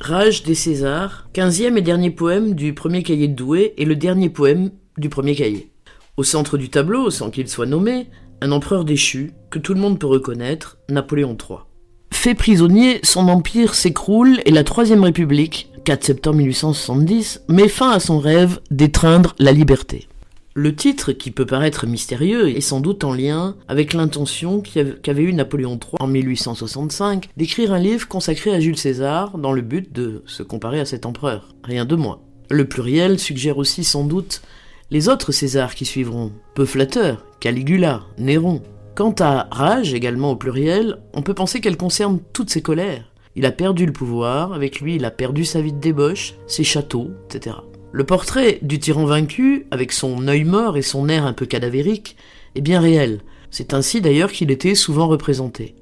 Rage des Césars, 15e et dernier poème du premier cahier de Douai et le dernier poème du premier cahier. Au centre du tableau, sans qu'il soit nommé, un empereur déchu, que tout le monde peut reconnaître, Napoléon III. Fait prisonnier, son empire s'écroule et la Troisième République, 4 septembre 1870, met fin à son rêve d'étreindre la liberté. Le titre, qui peut paraître mystérieux, est sans doute en lien avec l'intention qu'avait eue Napoléon III en 1865 d'écrire un livre consacré à Jules César dans le but de se comparer à cet empereur. Rien de moins. Le pluriel suggère aussi sans doute les autres Césars qui suivront. Peu flatteur, Caligula, Néron. Quant à Rage, également au pluriel, on peut penser qu'elle concerne toutes ses colères. Il a perdu le pouvoir, avec lui il a perdu sa vie de débauche, ses châteaux, etc. Le portrait du tyran vaincu, avec son œil mort et son air un peu cadavérique, est bien réel. C'est ainsi d'ailleurs qu'il était souvent représenté.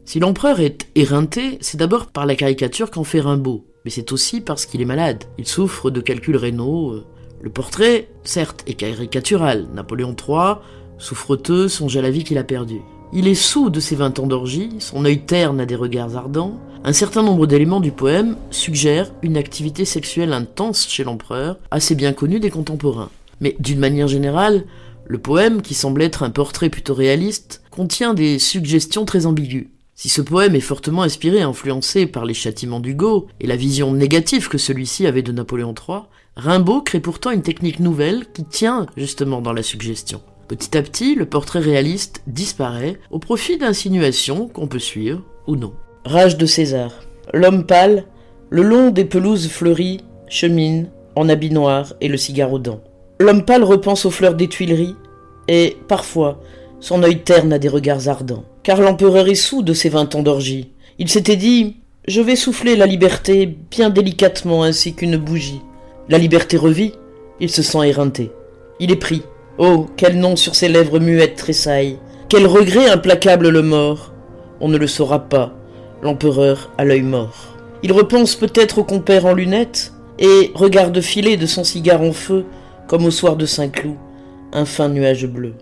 Si l'empereur est éreinté, c'est d'abord par la caricature qu'en fait Rimbaud, mais c'est aussi parce qu'il est malade. Il souffre de calculs rénaux. Le portrait, certes, est caricatural. Napoléon III, souffreteux, songe à la vie qu'il a perdue. Il est saoul de ses 20 ans d'orgie, son œil terne a des regards ardents. Un certain nombre d'éléments du poème suggèrent une activité sexuelle intense chez l'empereur, assez bien connue des contemporains. Mais d'une manière générale, le poème, qui semble être un portrait plutôt réaliste, contient des suggestions très ambiguës. Si ce poème est fortement inspiré et influencé par les châtiments d'Hugo et la vision négative que celui-ci avait de Napoléon III, Rimbaud crée pourtant une technique nouvelle qui tient justement dans la suggestion. Petit à petit, le portrait réaliste disparaît au profit d'insinuations qu'on peut suivre ou non. Rage de César. L'homme pâle, le long des pelouses fleuries, chemine, en habit noir et le cigare aux dents. L'homme pâle repense aux fleurs des Tuileries, et, parfois, son œil terne a des regards ardents. Car l'empereur est saoul de ses 20 ans d'orgie. Il s'était dit « Je vais souffler la liberté bien délicatement ainsi qu'une bougie ». La liberté revit, il se sent éreinté. Il est pris. Oh, quel nom sur ses lèvres muettes tressaille. Quel regret implacable le mord. On ne le saura pas. L'empereur a l'œil mort. Il repense peut-être au compère en lunettes et regarde filer de son cigare en feu, comme au soir de Saint-Cloud, un fin nuage bleu.